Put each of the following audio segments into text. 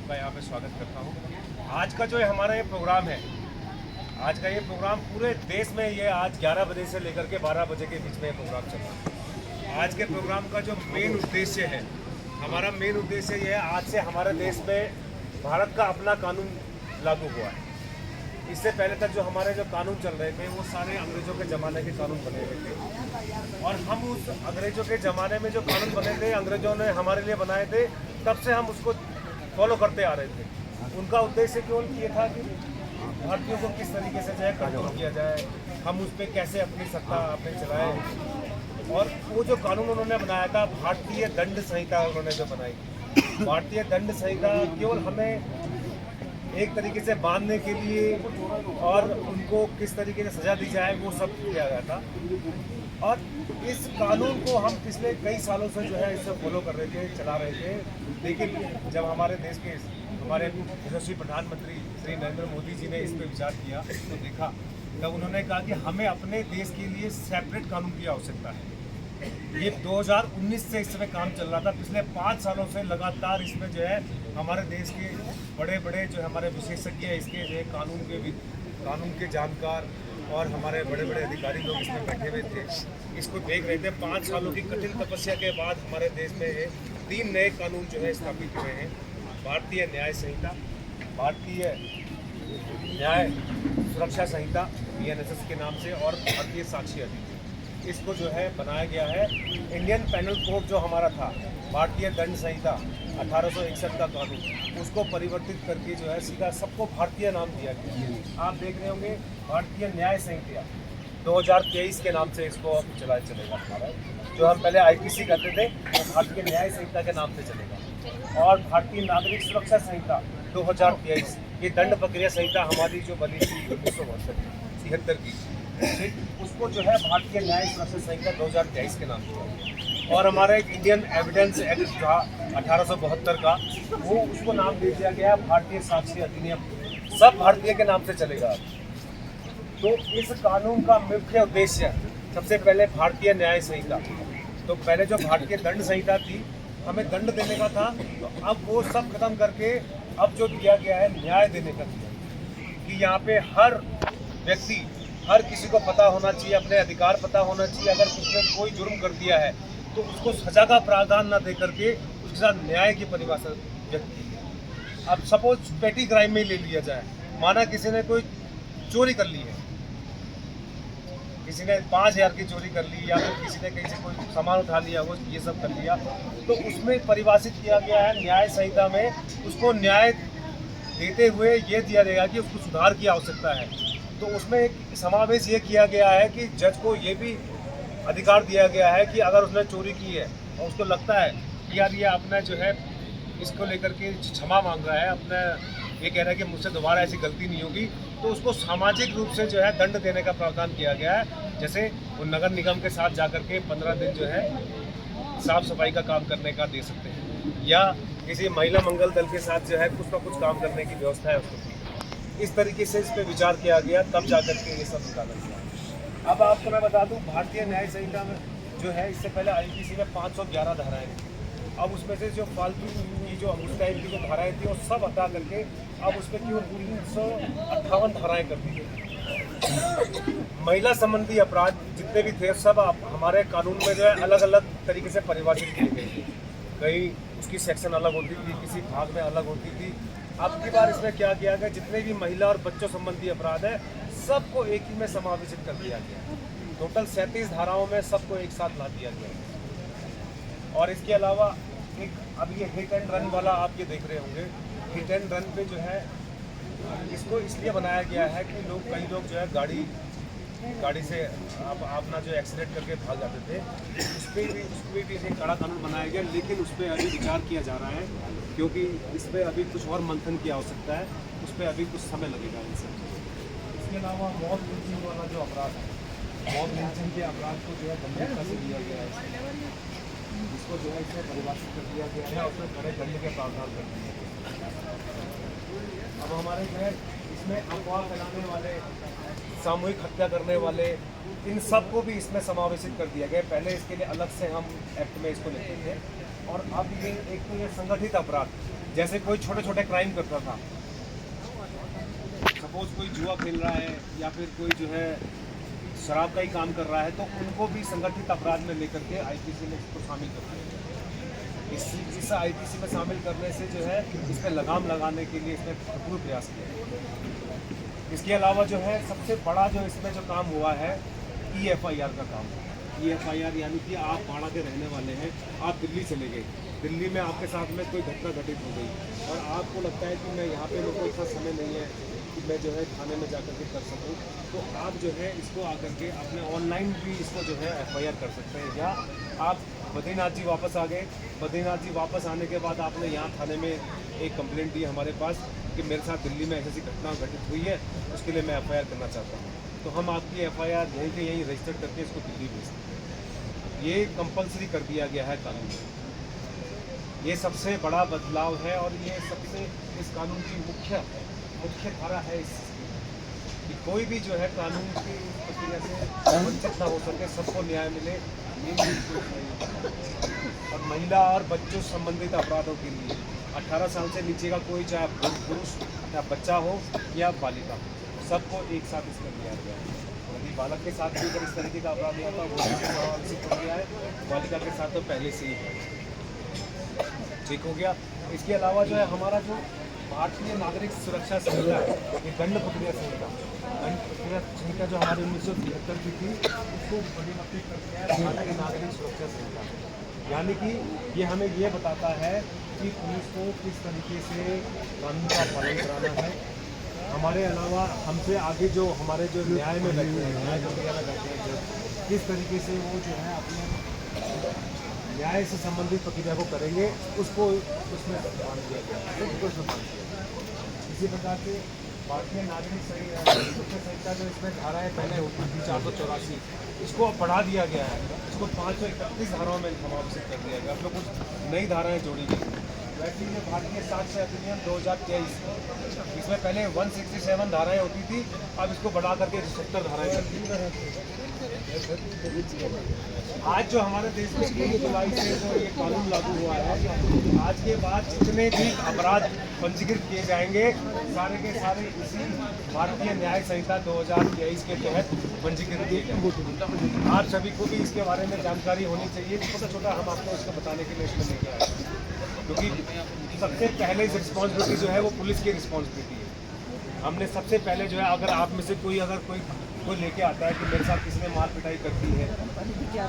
सबका यहाँ पे स्वागत करता हूँ। आज का जो हमारा ये प्रोग्राम है, आज का ये प्रोग्राम पूरे देश में ये आज 11 बजे से लेकर के 12 बजे के बीच में ये प्रोग्राम चल रहा है। आज के प्रोग्राम का जो मेन उद्देश्य है, हमारा मेन उद्देश्य ये है, आज से हमारे देश में भारत का अपना कानून लागू हुआ है। इससे पहले तक जो हमारे जो कानून चल रहे थे वो सारे अंग्रेज़ों के ज़माने के कानून बने हुए थे, और हम उस अंग्रेज़ों के ज़माने में जो कानून बने थे, अंग्रेज़ों ने हमारे लिए बनाए थे, तब से हम उसको फॉलो करते आ रहे थे। उनका उद्देश्य केवल ये था कि भारतीयों को किस तरीके से जो है कंट्रोल किया जाए, हम उस पर कैसे अपनी सत्ता अपने चलाएं। और वो जो कानून उन्होंने बनाया था, भारतीय दंड संहिता उन्होंने जो बनाई, भारतीय दंड संहिता केवल हमें एक तरीके से बांधने के लिए और उनको किस तरीके से सज़ा दी जाए वो सब किया गया था। और इस कानून को हम पिछले कई सालों से जो है इसे फॉलो कर रहे थे, चला रहे थे। लेकिन जब हमारे देश के हमारे यशस्वी प्रधानमंत्री श्री नरेंद्र मोदी जी ने इस पर विचार किया तो देखा, तब उन्होंने कहा कि हमें अपने देश के लिए सेपरेट कानून की आवश्यकता है। ये 2019 से इस समय काम चल रहा था। पिछले 5 सालों से लगातार इसमें जो है हमारे देश के बड़े बड़े जो हमारे विशेषज्ञ हैं, इसके जो है कानून के जानकार और हमारे बड़े बड़े अधिकारी लोग इसमें बैठे हुए थे, इसको देख रहे थे। 5 सालों की कठिन तपस्या के बाद हमारे देश में 3 नए कानून जो है स्थापित हुए हैं। भारतीय न्याय संहिता, भारतीय न्याय सुरक्षा संहिता BNSS के नाम से, और भारतीय साक्ष्य अधिनियम। इसको जो है बनाया गया है। इंडियन पैनल कोड जो हमारा था, भारतीय दंड संहिता 1861 का कानून, उसको परिवर्तित करके जो है सीधा सबको भारतीय नाम दिया गया। आप देख रहे होंगे भारतीय न्याय संहिता 2023 के नाम से इसको चलेगा हमारा। जो हम पहले IPC कहते थे वो भारतीय न्याय संहिता के नाम से चलेगा। और भारतीय नागरिक सुरक्षा संहिता 2023, ये दंड प्रक्रिया संहिता हमारी जो बनी थी 1972-73 की, उसको जो है भारतीय न्याय सुरक्षा संहिता 2023 के नाम से। और हमारा एक इंडियन एविडेंस एक्ट था 1872 का, वो उसको नाम दे दिया गया भारतीय साक्ष्य अधिनियम। सब भारतीय के नाम से चलेगा। तो इस कानून का मुख्य उद्देश्य सबसे पहले भारतीय न्याय संहिता, तो पहले जो भारतीय दंड संहिता थी हमें दंड देने का था, तो अब वो सब खत्म करके अब जो दिया गया है न्याय देने का दिया, कि यहाँ पे हर व्यक्ति, हर किसी को पता होना चाहिए, अपने अधिकार पता होना चाहिए। अगर उसने कोई जुर्म कर दिया है तो उसको सजा का प्रावधान न दे करके उसके साथ न्याय की परिभाषा व्यक्त की है। अब सपोज पेटी क्राइम में ले लिया जाए, माना किसी ने कोई चोरी कर ली है, किसी ने 5000 की चोरी कर ली, या फिर किसी ने कहीं से कोई सामान उठा लिया, वो ये सब कर लिया, तो उसमें परिभाषित किया गया है न्याय संहिता में, उसको न्याय देते हुए ये दिया जाएगा कि उसको सुधार की आवश्यकता है। तो उसमें एक समावेश ये किया गया है कि जज को ये भी अधिकार दिया गया है कि अगर उसने चोरी की है और उसको लगता है कि यार ये अपना जो है इसको लेकर के क्षमा मांग रहा है, अपना ये कह रहा है कि मुझसे दोबारा ऐसी गलती नहीं होगी, तो उसको सामाजिक रूप से जो है दंड देने का प्रावधान किया गया है। जैसे वो नगर निगम के साथ जा कर के 15 दिन जो है साफ सफाई का काम करने का दे सकते हैं, या किसी महिला मंगल दल के साथ जो है कुछ ना कुछ काम करने की व्यवस्था है उसको। इस तरीके से इस पर विचार किया गया, तब जाकर के ये सब निकाला गया। अब आपको मैं बता दूं, भारतीय न्याय संहिता में जो है इससे पहले IPC में 511 धाराएं थी। अब उसमें से जो फालतू की जो उस टाइप की जो धाराएं थी वो सब हटा करके अब उस पर केवल 358 धाराएं कर दी गई। महिला संबंधी अपराध जितने भी थे सब हमारे कानून में जो है अलग अलग तरीके से परिभाषित किए गए। कहीं उसकी सेक्शन अलग होती थी, किसी भाग में अलग होती थी। अब की बार इसमें क्या किया गया, जितने भी महिला और बच्चों संबंधी अपराध है सबको एक ही में समावेशित कर दिया गया। टोटल 37 धाराओं में सबको एक साथ ला दिया गया। और इसके अलावा एक अब ये हिट एंड रन वाला आप ये देख रहे होंगे, हिट एंड रन पे जो है इसको इसलिए बनाया गया है कि कई लोग जो है गाड़ी से अपना जो एक्सीडेंट करके भाग जाते थे, उसको भी एक कड़ा कानून बनाया गया। लेकिन उस पर अभी विचार किया जा रहा है, क्योंकि इस पर अभी कुछ और मंथन की आवश्यकता है, उस पर अभी कुछ समय लगेगा इनसे। इसके अलावा मॉब लिंचिंग वाला जो अपराध है, मॉब लिंचिंग के अपराध को जो है गंभीरता से लिया गया है, जिसको जो है इसमें परिभाषित कर दिया गया है, उसमें बड़े दंड के प्रावधान कर दिए गए। अब हमारे जो है इसमें अफवाह फैलाने वाले, सामूहिक हत्या करने वाले, इन सब को भी इसमें समावेशित कर दिया गया। पहले इसके लिए अलग से हम एक्ट में इसको लेते थे, और अब ये एक तो ये संगठित अपराध जैसे कोई छोटे छोटे क्राइम करता था, सपोज कोई जुआ खेल रहा है या फिर कोई जो है शराब का ही काम कर रहा है, तो उनको भी संगठित अपराध में लेकर के आईपीसी में इसको शामिल कर दिया। इस आईपीसी में शामिल करने से जो है इस पर लगाम लगाने के लिए इसने भरपूर प्रयास किया। इसके अलावा जो है सबसे बड़ा जो इसमें जो काम हुआ है EFIR का काम। EFIR यानी कि आप बाड़ा के रहने वाले हैं, आप दिल्ली चले गए, दिल्ली में आपके साथ में कोई घटना घटित हो गई और आपको लगता है कि मैं यहाँ पे मेरे को इतना समय नहीं है कि मैं जो है थाने में जाकर के कर सकूँ, तो आप जो है इसको आकर के अपने ऑनलाइन भी इसको जो है FIR कर सकते हैं। या आप बद्रीनाथ जी वापस आ गए, बद्रीनाथ जी वापस आने के बाद आपने यहाँ थाने में एक कंप्लेंट दी हमारे पास कि मेरे साथ दिल्ली में ऐसी घटना घटित हुई है, उसके लिए मैं FIR करना चाहता हूँ, तो हम आपकी FIR यहीं के यहीं रजिस्टर करके इसको दिल्ली भेजते हैं। ये कंपलसरी कर दिया गया है कानून में। ये सबसे बड़ा बदलाव है और ये सबसे इस कानून की मुख्य धारा है कि कोई भी जो है कानून की प्रक्रिया से वंचित ना हो सके, सबको न्याय मिले। और महिला और बच्चों संबंधित अपराधों के लिए 18 साल से नीचे का कोई, चाहे पुरुष या बच्चा हो या बालिका, सबको एक साथ इसमें लिया गया है। यदि बालक के साथ भी अगर इस तरीके का अपराध हुआ था वो भी हो गया है, बालिका के साथ तो पहले से ही ठीक हो गया। इसके अलावा जो है हमारा जो भारतीय नागरिक सुरक्षा संहिता है, ये दंड प्रक्रिया संहिता, दंड प्रक्रिया संहिता जो हमारे 1973 की थी, उसको परिवर्तित कर दिया है भारतीय नागरिक सुरक्षा संहिता। यानी कि ये हमें ये बताता है कि पुलिस को किस तरीके से कानून का पालन कराना है। हमारे अलावा हमसे आगे जो हमारे जो न्याय में बैठे हैं, न्याय प्रक्रिया में बैठे हैं, जो किस तरीके से वो जो है अपने न्याय से संबंधित प्रक्रिया को करेंगे, उसको उसमें मान दिया गया, उसको मान दिया गया। इसी प्रकार से भारतीय नागरिक सुरक्षा संहिता जो इसमें धाराएँ पहले होती थी 484, इसको अब बढ़ा दिया गया है, इसको 531 धाराओं में समावेशित कर दिया गया। अब कुछ नई धाराएँ जोड़ी गई। वैसे ही भारतीय साक्ष्य अधिनियम 2023, इसमें पहले 167 धाराएँ होती थी, अब इसको बढ़ा करके 76 धाराएँ कर दी। आज जो हमारे देश में 1 जुलाई से जो ये कानून लागू हुआ है, आज के बाद जितने भी अपराध पंजीकृत किए जाएंगे सारे के सारे इसी भारतीय न्याय संहिता 2023 के तहत पंजीकृत किए जाएंगे। आप सभी को भी इसके बारे में जानकारी होनी चाहिए। छोटा छोटा हम आपको इसको बताने के लिए इसमें लेके आए, क्योंकि सबसे पहले रिस्पॉन्सिबिलिटी जो है वो पुलिस की रिस्पॉन्सिबिलिटी है। हमने सबसे पहले जो है, अगर आप में से कोई लेके आता है कि मेरे साथ किसी ने मार पिटाई करती है,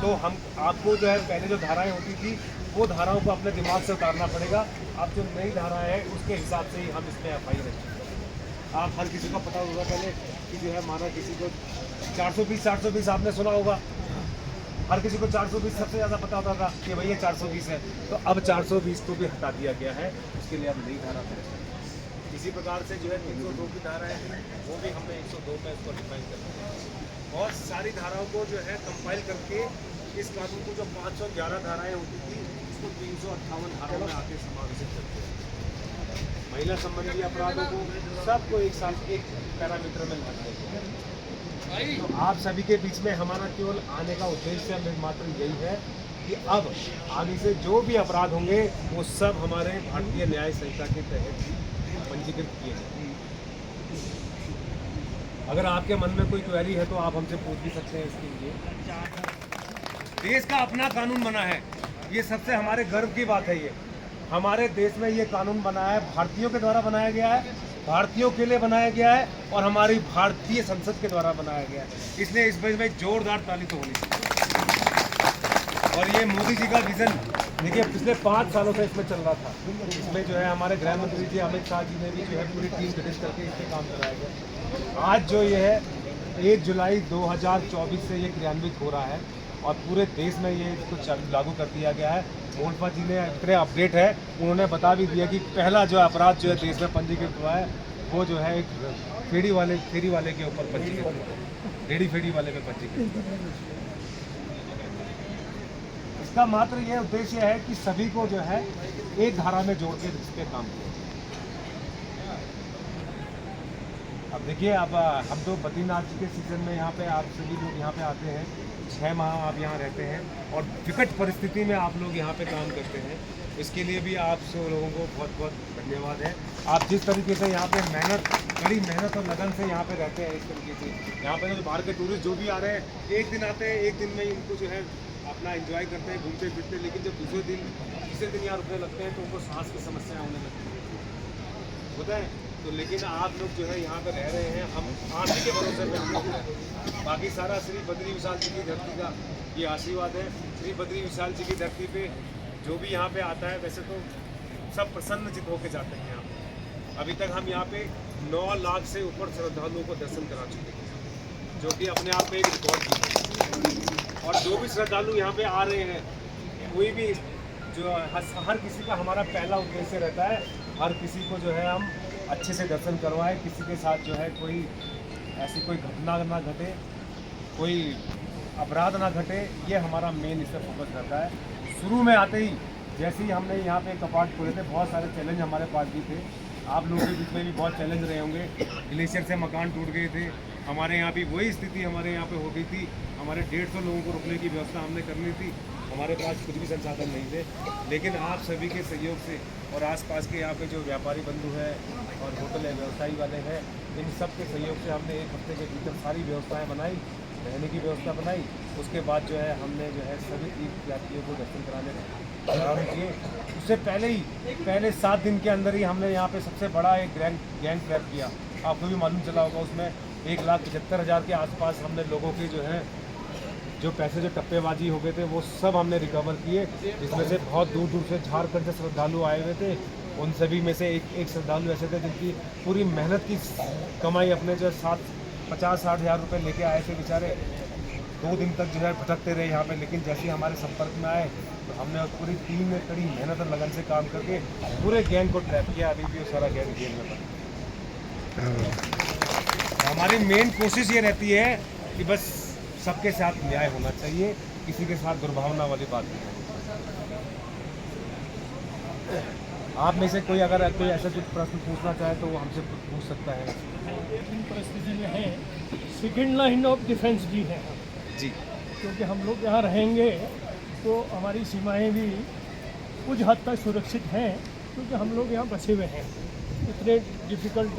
तो हम आपको जो है पहले जो धाराएं होती थी वो धाराओं को अपने दिमाग से उतारना पड़ेगा। अब जो नई धाराएं हैं उसके हिसाब से ही हम इसमें FIR रखेंगे। आप हर किसी को पता होगा पहले कि जो है माना किसी को 420 आपने सुना होगा, हर किसी को 420 सबसे ज़्यादा पता होता था कि भैया 420 है, तो अब 420 को भी हटा दिया गया है, उसके लिए अब नई धारा है। इसी प्रकार से जो है 302 की धारा है, वो भी हमने 102 में इसको डिफाइन कर दिया है। और सारी धाराओं को जो है कंपाइल करके इस कानून को जो 511 धाराएं होती थी, इसको 358 धाराओं में आके समावेशित करते हैं। महिला संबंधी अपराधों को सबको एक साथ एक पैरामीटर में ला दिया गया। तो आप सभी के बीच में हमारा केवल आने का उद्देश्य मात्र यही है कि अब आगे से जो भी अपराध होंगे वो सब हमारे भारतीय न्याय संहिता के तहत पंजीकृत किए हैं। अगर आपके मन में कोई क्वेरी है तो आप हमसे पूछ भी सकते हैं। इसके लिए देश का अपना कानून बना है, ये सबसे हमारे गर्व की बात है। ये हमारे देश में ये कानून बना है, भारतीयों के द्वारा बनाया गया है, भारतीयों के लिए बनाया गया है और हमारी भारतीय संसद के द्वारा बनाया गया है। इसलिए इस वजह में जोरदार ताली तो होनी चाहिए। और ये मोदी जी का विजन देखिए पिछले 5 सालों से इसमें चल रहा था। इसमें जो है हमारे गृह मंत्री जी अमित शाह जी ने भी जो है पूरी टीम गठित करके इस पर काम कराया गया। आज जो ये है 1 जुलाई 2024 से ये क्रियान्वित हो रहा है और पूरे देश में ये इसको लागू कर दिया गया है। मोहनपा जी ने इतने अपडेट है, उन्होंने बता भी दिया कि पहला जो अपराध जो है देश में पंजीकृत हुआ है वो जो है एक फेरी वाले के ऊपर पंजीकृत हुआ है, रेडी फेरी वाले पे पंजीकृत। इसका मात्र ये उद्देश्य है कि सभी को जो है एक धारा में जोड़ के इस पर काम किया। अब देखिए, अब हम तो बद्रीनाथ जी के सीज़न में यहाँ पे आप सभी लोग यहाँ पे आते हैं, 6 माह आप यहाँ रहते हैं और विकट परिस्थिति में आप लोग यहाँ पे काम करते हैं। इसके लिए भी आप सब लोगों को बहुत बहुत धन्यवाद है। आप जिस तरीके से यहाँ पे कड़ी मेहनत और लगन से यहाँ पे रहते हैं, इस तरीके से यहाँ पे जो बाहर के टूरिस्ट जो भी आ रहे हैं, एक दिन आते हैं, एक दिन में ही उनको जो है अपना एंजॉय करते हैं, घूमते फिरते हैं, लेकिन जब तीसरे दिन यहाँ रुकने लगते हैं तो उनको सांस की समस्या होने लगती है, होता है। तो लेकिन आप लोग जो है यहाँ पे रह रहे हैं, हम आप ही के भरोसे पे हम लोग हैं। बाकी सारा श्री बद्री विशाल जी की धरती का ये आशीर्वाद है। श्री बद्री विशाल जी की धरती पे जो भी यहाँ पे आता है, वैसे तो सब प्रसन्नचित होकर जाते हैं यहाँ पे। अभी तक हम यहाँ पे 9 लाख से ऊपर श्रद्धालुओं को दर्शन करा चुके हैं, जो कि अपने आप में एक रिकॉर्ड की। और जो भी श्रद्धालु यहाँ पे आ रहे हैं, कोई भी जो हर किसी का हमारा पहला उद्देश्य रहता है, हर किसी को जो है हम अच्छे से दर्शन करवाएं, किसी के साथ जो है कोई ऐसी कोई घटना ना घटे, कोई अपराध ना घटे, ये हमारा मेन इस पर फोकस रहता है। शुरू में आते ही जैसे ही हमने यहाँ पे कपाट खोले थे, बहुत सारे चैलेंज हमारे पास भी थे, आप लोगों के बीच में भी बहुत चैलेंज रहे होंगे। ग्लेशियर से मकान टूट गए थे, हमारे यहाँ भी वही स्थिति हमारे यहाँ पे हो गई थी। हमारे 150 लोगों को रुकने की व्यवस्था हमने करनी थी, हमारे पास कुछ भी संसाधन नहीं थे, लेकिन आप सभी के सहयोग से और आसपास के यहाँ पे जो व्यापारी बंधु हैं और होटल है, व्यवसायी वाले हैं, इन सब के सहयोग से हमने 1 हफ्ते के भीतर सारी व्यवस्थाएं बनाई, रहने की व्यवस्था बनाई। उसके बाद जो है हमने जो है सभी तीर्थयात्रियों को दर्शन कराने प्रारंभ किए। उससे पहले 7 दिन के अंदर ही हमने यहाँ पे सबसे बड़ा एक गैंग ट्रैप किया। आपको भी मालूम चला होगा, उसमें 1,75,000 के आसपास हमने लोगों के जो है जो पैसे जो टप्पेबाजी हो गए थे वो सब हमने रिकवर किए, जिसमें से बहुत दूर दूर से झारखंड से श्रद्धालु आए हुए थे। उन सभी में से एक श्रद्धालु ऐसे थे जिनकी पूरी मेहनत की कमाई अपने जो 50-60 हज़ार रुपये लेके आए थे, बेचारे 2 दिन तक जो है भटकते रहे यहाँ पे। लेकिन जैसे ही हमारे संपर्क में आए तो हमने पूरी टीम में कड़ी मेहनत और लगन से काम करके पूरे गैंग को ट्रैप किया। अभी भी वो सारा गैंग जेल में बना। हमारी मेन कोशिश ये रहती है कि बस सबके साथ न्याय होना चाहिए, किसी के साथ दुर्भावना वाली बात नहीं है। आप में से कोई अगर कोई ऐसा कुछ प्रश्न पूछना चाहे तो वो हमसे पूछ सकता है। इन परिस्थिति में है सेकेंड लाइन ऑफ डिफेंस भी है जी, क्योंकि हम लोग यहाँ रहेंगे तो हमारी सीमाएं भी कुछ हद तक सुरक्षित हैं, क्योंकि हम लोग यहाँ बसे हुए हैं इतने डिफ़िकल्ट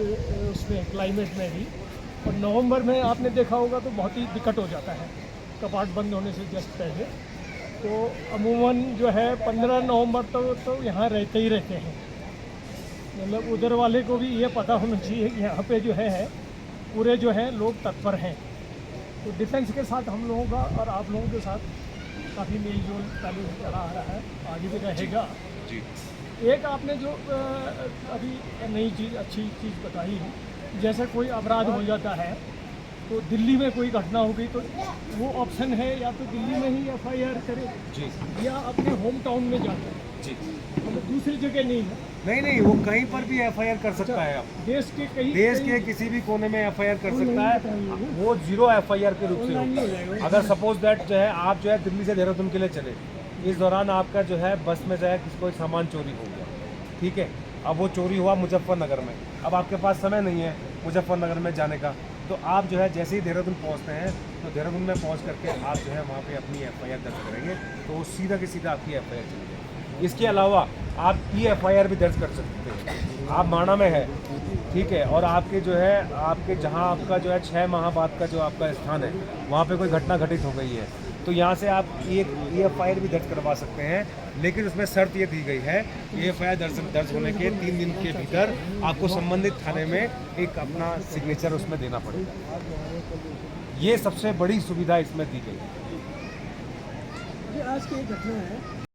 उसमें क्लाइमेट में भी। और नवंबर में आपने देखा होगा तो बहुत ही दिक्कत हो जाता है, कपाट बंद होने से जस्ट पहले। तो अमूमन जो है 15 नवंबर तक तो यहाँ रहते ही रहते हैं। मतलब उधर वाले को भी ये पता होना चाहिए कि यहाँ पे जो है पूरे जो है लोग तत्पर हैं। तो डिफेंस के साथ हम लोगों का और आप लोगों के साथ काफ़ी मेल जोल पहले से चला आ रहा है, आगे भी रहेगा जी। एक आपने जो अभी नई चीज़ अच्छी चीज़ बताई, जैसे कोई अपराध हो जाता है तो दिल्ली में कोई घटना हो गई तो वो ऑप्शन है या तो दिल्ली में ही FIR करे जी, या अपने होम टाउन में जाकर जी। मतलब दूसरी जगह नहीं है। नहीं, वो कहीं पर भी FIR कर सकता है। आप देश के किसी भी कोने में FIR कर सकता है। वो 0 FIR के रूप से होता है। अगर सपोज दैट जो है आप जो है दिल्ली से देहरादून के लिए चले, इस दौरान आपका जो है बस में जो है किसी कोई सामान चोरी हो गया, ठीक है। अब वो चोरी हुआ मुजफ्फरनगर में, अब आपके पास समय नहीं है मुजफ्फरनगर में जाने का, तो आप जो है जैसे ही देहरादून पहुंचते हैं तो देहरादून में पहुंच करके आप जो है वहाँ पे अपनी FIR दर्ज करेंगे तो वो सीधा की सीधा आपकी FIR चली जाएगी। इसके अलावा आप FIR भी दर्ज कर सकते हैं। आप माणा में है, ठीक है, और आपके जो है आपके जहाँ आपका जो है 6 माह बाद का जो आपका स्थान है वहाँ पे कोई घटना घटित हो गई है तो यहाँ से आप FIR भी दर्ज करवा सकते हैं। लेकिन उसमें शर्त ये दी गई है कि FIR दर्ज होने के 3 दिन के भीतर आपको संबंधित थाने में एक अपना सिग्नेचर उसमें देना पड़ेगा। ये सबसे बड़ी सुविधा इसमें दी गई है। आज की एक घटना है